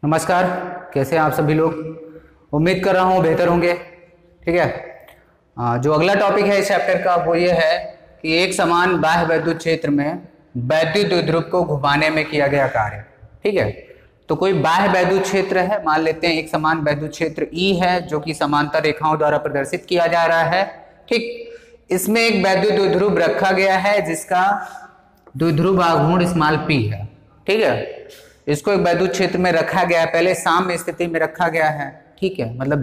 नमस्कार, कैसे हैं आप सभी लोग। उम्मीद कर रहा हूँ बेहतर होंगे। ठीक है, जो अगला टॉपिक है इस चैप्टर का वो ये है कि एक समान बाह्य वैद्युत क्षेत्र में वैद्युत द्विध्रुव को घुमाने में किया गया कार्य। ठीक है, तो कोई बाह्य वैद्युत क्षेत्र है, मान लेते हैं एक समान वैद्युत क्षेत्र E है जो कि समांतर रेखाओं द्वारा प्रदर्शित किया जा रहा है। ठीक, इसमें एक वैद्युत द्विध्रुव रखा गया है जिसका द्विध्रुव आघूर्ण स्मॉल p है। ठीक है, इसको एक वैद्युत क्षेत्र में रखा गया है, पहले साम्य स्थिति में रखा गया है। ठीक है, मतलब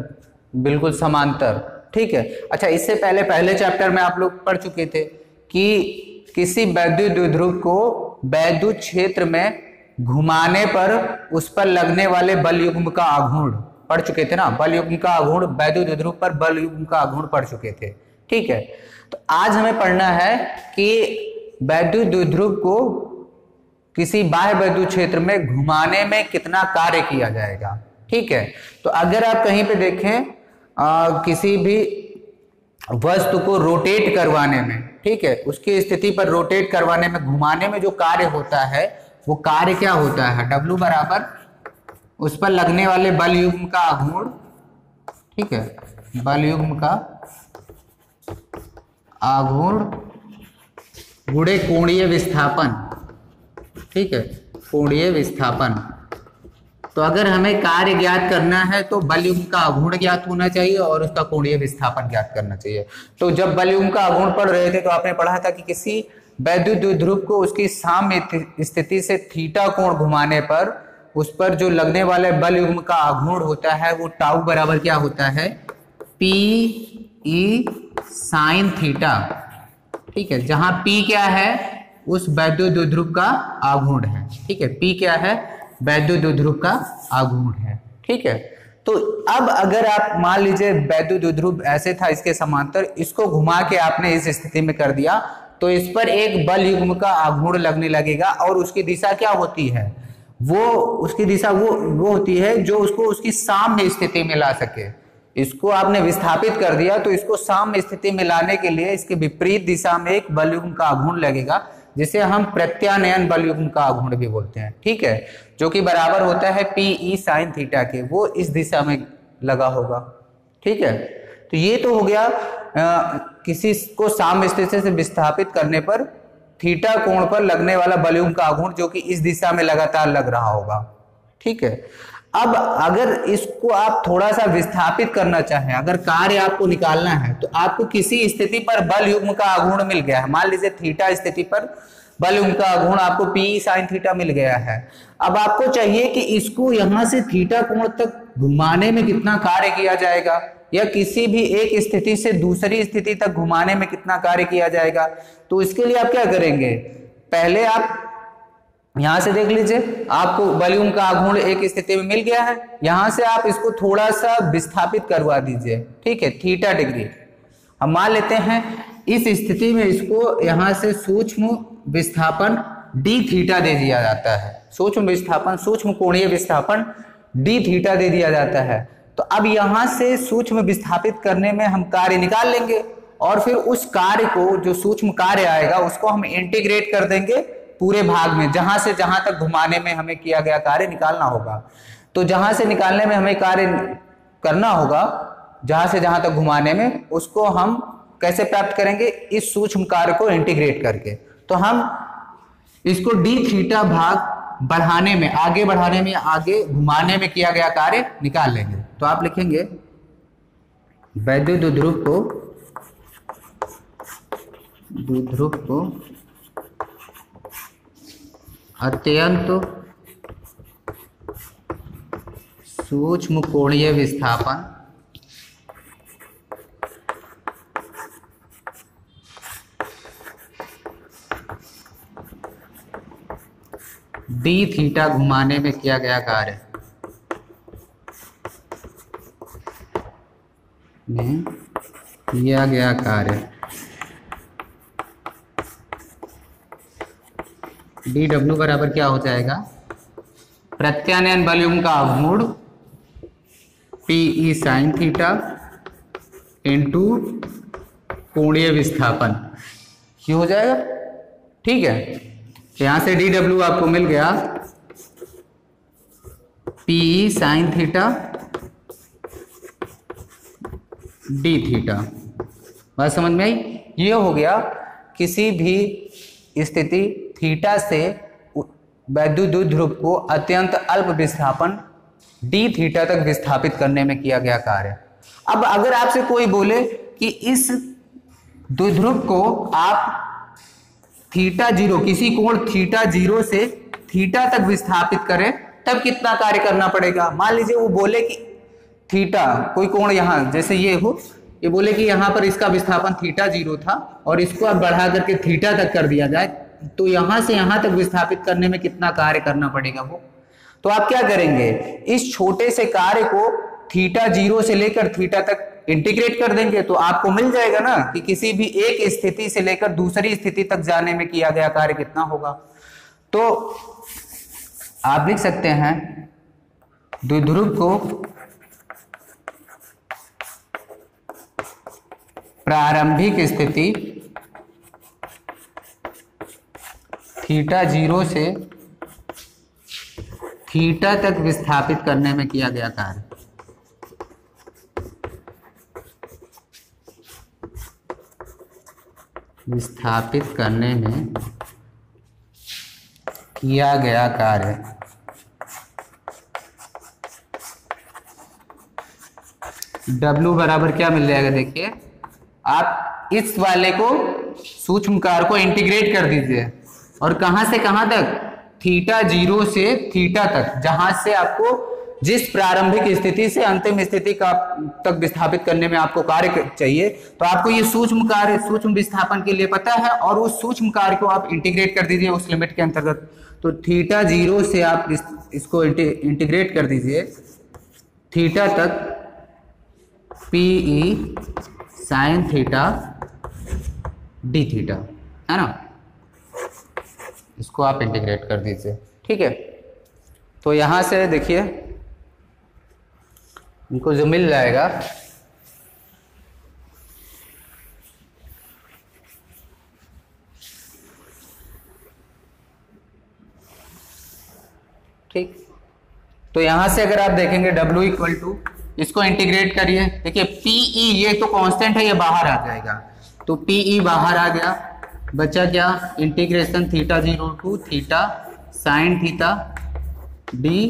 बिल्कुल समांतर। ठीक है, अच्छा, इससे पहले चैप्टर में आप लोग पढ़ चुके थे कि किसी वैद्युत द्विध्रुव को वैद्युत क्षेत्र में घुमाने पर उस पर लगने वाले बल युग्म का आघूर्ण पढ़ चुके थे ना। बल युग्म का आघूर्ण, वैद्युत द्विध्रुव पर बल युग्म का आघूर्ण पढ़ चुके थे। ठीक है, तो आज हमें पढ़ना है कि वैद्युत द्विध्रुव को किसी बाह्य वैद्युत क्षेत्र में घुमाने में कितना कार्य किया जाएगा। ठीक है, तो अगर आप कहीं पे देखें किसी भी वस्तु को रोटेट करवाने में, ठीक है, उसकी स्थिति पर रोटेट करवाने में, घुमाने में जो कार्य होता है वो कार्य क्या होता है, W बराबर उस पर लगने वाले बल युग्म का आघूर्ण। ठीक है, बल युग्म का आघूर्ण गुणे कोणीय विस्थापन। ठीक है, कोणीय विस्थापन। तो अगर हमें कार्य ज्ञात करना है तो बल युग्म का आघूर्ण ज्ञात होना चाहिए और उसका कोणीय विस्थापन ज्ञात करना चाहिए। तो जब बल युग्म का आघूर्ण पढ़ रहे थे तो आपने पढ़ा था कि किसी वैद्युत द्विध्रुव को उसकी साम्य स्थिति से थीटा कोण घुमाने पर उस पर जो लगने वाले बल युग्म का आघूर्ण होता है वो टाउ बराबर क्या होता है, पी ई साइन थीटा। ठीक है, जहां P क्या है, उस वैद्युत द्विध्रुव का आघूर्ण है। ठीक है, P क्या है, वैद्युत द्विध्रुव का आघूर्ण है। ठीक है, तो अब अगर आप मान लीजिए वैद्युत द्विध्रुव ऐसे था इसके समांतर, इसको घुमा के आपने इस स्थिति में कर दिया तो इस पर एक बल युग्म का आघूर्ण लगने लगेगा और उसकी दिशा क्या होती है, वो उसकी दिशा वो होती है जो उसको उसकी साम्य स्थिति में ला सके। इसको आपने विस्थापित कर दिया तो इसको साम्य स्थिति में लाने के लिए इसके विपरीत दिशा में एक बल युग्म का आघूर्ण लगेगा जिसे हम प्रत्यानयन बल युग्म का आघूर्ण भी बोलते हैं। ठीक है, जो कि बराबर होता है पी ई साइन थीटा के, वो इस दिशा में लगा होगा। ठीक है, तो ये तो हो गया किसी को साम्य स्थिति से विस्थापित करने पर थीटा कोण पर लगने वाला बल युग्म का आघूर्ण जो कि इस दिशा में लगातार लग रहा होगा। ठीक है, अब अगर इसको आप थोड़ा सा विस्थापित करना चाहें, अगर कार्य आपको निकालना है तो आपको किसी स्थिति पर बल युग्म का आघूर्ण मिल गया है, मान लीजिए थीटा स्थिति पर बल युग्म का आघूर्ण आपको पी साइन थीटा मिल गया है। अब आपको चाहिए कि इसको यहां से थीटा कोण तक घुमाने में कितना कार्य किया जाएगा या किसी भी एक स्थिति से दूसरी स्थिति तक घुमाने में कितना कार्य किया जाएगा। तो इसके लिए आप क्या करेंगे, पहले आप यहां से देख लीजिए, आपको बल युग्म का आघूर्ण एक स्थिति में मिल गया है, यहां से आप इसको थोड़ा सा विस्थापित करवा दीजिए। ठीक है, थीटा डिग्री हम मान लेते हैं। इस स्थिति में इसको यहां से सूक्ष्म विस्थापन डी थीटा दे दिया जाता है, सूक्ष्म विस्थापन, सूक्ष्म कोणीय विस्थापन डी थीटा दे दिया जाता है। तो अब यहां से सूक्ष्म विस्थापित करने में हम कार्य निकाल लेंगे और फिर उस कार्य को, जो सूक्ष्म कार्य आएगा उसको हम इंटीग्रेट कर देंगे पूरे भाग में, जहां से जहां तक घुमाने में हमें किया गया कार्य निकालना होगा। तो जहां से निकालने में हमें कार्य करना होगा, जहां से जहां तक घुमाने में, उसको हम कैसे प्राप्त करेंगे, इस सूक्ष्म कार्य को इंटीग्रेट करके। तो हम इसको डी थीटा भाग बढ़ाने में, आगे बढ़ाने में, आगे घुमाने में किया गया कार्य निकाल लेंगे। तो आप लिखेंगे वैद्युत द्विध्रुव को अत्यंत सूक्ष्म कोणीय विस्थापन डी थीटा घुमाने में किया गया कार्य डी डब्ल्यू बराबर क्या हो जाएगा, प्रत्यानयन बल युग्म का आघूर्ण P E sine theta into कोणीय विस्थापन, ये हो जाएगा। ठीक है, यहां से डी डब्ल्यू आपको मिल गया P P sign theta d theta. बात समझ में आई? ये हो गया किसी भी स्थिति थीटा से वैद्युत द्विध्रुव को अत्यंत अल्प विस्थापन डी थीटा तक विस्थापित करने में किया गया कार्य। अब अगर आपसे कोई बोले कि इस द्विध्रुव को आप थीटा जीरो, किसी कोण थीटा जीरो से थीटा तक विस्थापित करें, तब कितना कार्य करना पड़ेगा? मान लीजिए वो बोले कि थीटा, कोई कोण यहां जैसे ये हो, ये बोले कि यहां पर इसका विस्थापन थीटा जीरो था और इसको अब बढ़ा करके थीटा तक कर दिया जाए, तो यहां से यहां तक विस्थापित करने में कितना कार्य करना पड़ेगा वो? तो आप क्या करेंगे, इस छोटे से कार्य को थीटा जीरो से लेकर थीटा तक इंटीग्रेट कर देंगे, तो आपको मिल जाएगा ना कि किसी भी एक स्थिति से लेकर दूसरी स्थिति तक जाने में किया गया कार्य कितना होगा। तो आप लिख सकते हैं द्विध्रुव को प्रारंभिक स्थिति थीटा जीरो से थीटा तक विस्थापित करने में किया गया कार्य। विस्थापित करने में किया गया कार्य W बराबर क्या मिल जाएगा? देखिए, आप इस वाले को सूक्ष्म कार्य को इंटीग्रेट कर दीजिए और कहां से कहां तक? थीटा जीरो से थीटा तक, जहां से आपको जिस प्रारंभिक स्थिति से अंतिम स्थिति का तक विस्थापित करने में आपको कार्य चाहिए, तो आपको ये सूक्ष्म कार्य, सूक्ष्म विस्थापन के लिए पता है, और उस सूक्ष्म कार्य को आप इंटीग्रेट कर दीजिए उस लिमिट के अंतर्गत। तो थीटा जीरो से आप इसको इंटीग्रेट कर दीजिए थीटा तक, pi sine theta d theta, है ना? इसको आप इंटीग्रेट कर दीजिए, ठीक है? तो यहां से देखिए इनको जो मिल जाएगा, ठीक। तो यहां से अगर आप देखेंगे W इक्वल टू, इसको इंटीग्रेट करिए, देखिए पीई ये तो कांस्टेंट है, ये बाहर आ जाएगा, तो पीई बाहर आ गया, बचा क्या? Integration theta zero to theta sine theta d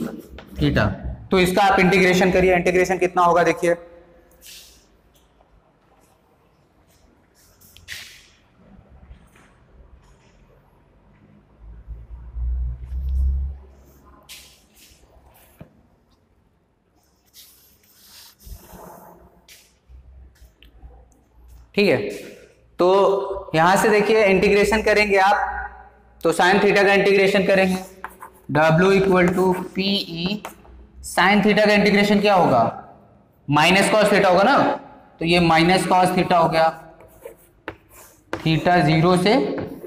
theta. तो इसका आप इंटीग्रेशन करिए, इंटीग्रेशन कितना होगा देखिए, ठीक है? तो यहां से देखिए इंटीग्रेशन करेंगे आप, तो साइन थीटा का इंटीग्रेशन करेंगे, W equal to PE sine theta का इंटीग्रेशन क्या होगा? माइनस कॉस थीटा होगा ना, तो ये माइनस कॉस थीटा हो गया, थीटा जीरो से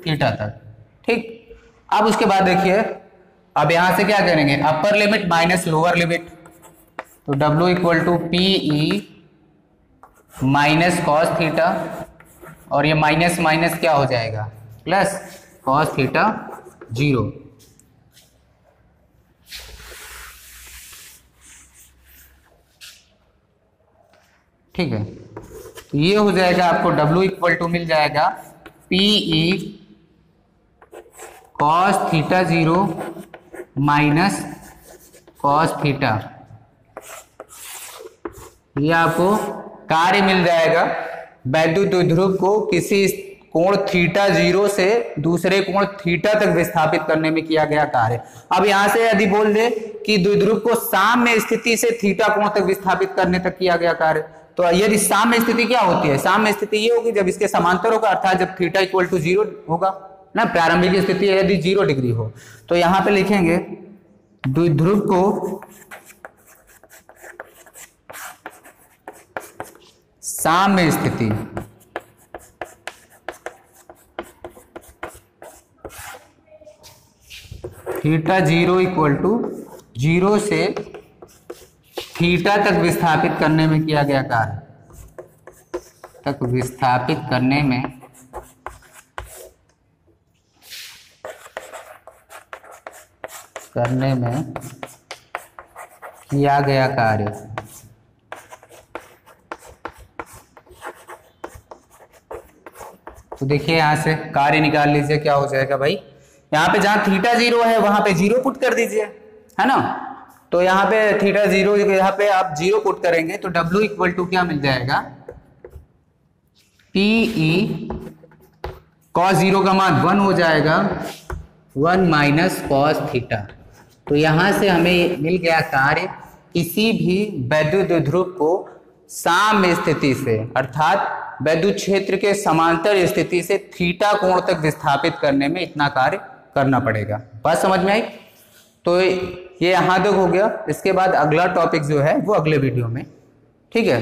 थीटा तक, ठीक। अब उसके बाद देखिए, अब यहां से क्या करेंगे, upper limit minus lower limit, तो W equal to PE minus cos theta, और ये माइनस माइनस क्या हो जाएगा? Plus cos theta zero. ठीक है, तो ये हो जाएगा, आपको W इक्वल टू मिल जाएगा PE cos theta zero minus cos theta. ये आपको कार्य मिल जाएगा वैद्युत द्विध्रुव को किसी कोण थीटा जीरो से दूसरे कोण थीटा तक विस्थापित करने में किया गया कार्य। अब यहां से यदि बोल दे कि द्विध्रुव को साम्य स्थिति से थीटा कोण तक विस्थापित करने तक किया गया कार्य, तो यदि साम्य स्थिति क्या होती है? साम्य स्थिति ये होगी जब इसके समांतर होगा, अर्थात जब थीटा इक्वल टू जीरो होगा ना, प्रारंभिक स्थिति यदि 0 डिग्री हो। तो यहां पे लिखेंगे द्विध्रुव को साम्य स्थिति थीटा जीरो इक्वल टू 0 से थीटा तक विस्थापित करने में किया गया कार्य, तक विस्थापित करने में किया गया कार्य। तो देखिए यहां से कार्य निकाल लीजिए, क्या हो जाएगा भाई, यहाँ पे जहां थीटा 0 है वहां पे 0 पुट कर दीजिए, है ना। तो यहाँ पे थीटा 0, यहाँ पे आप 0 पुट करेंगे तो W इक्वल टू क्या मिल जाएगा, PE cos 0 का मान 1 हो जाएगा, 1 माइनस कॉस थीटा। तो यहां से हमें मिल गया कार्य किसी भी वैद्युत ध्रुव को साम्य स्थिति से अर्थात वैद्युत क्षेत्र के समांतर स्थिति से थीटा कोण तक विस्थापित करने में इतना कार्य करना पड़ेगा। बात समझ में आई? तो ये यहां तक हो गया। इसके बाद अगला टॉपिक जो है वो अगले वीडियो में, ठीक है।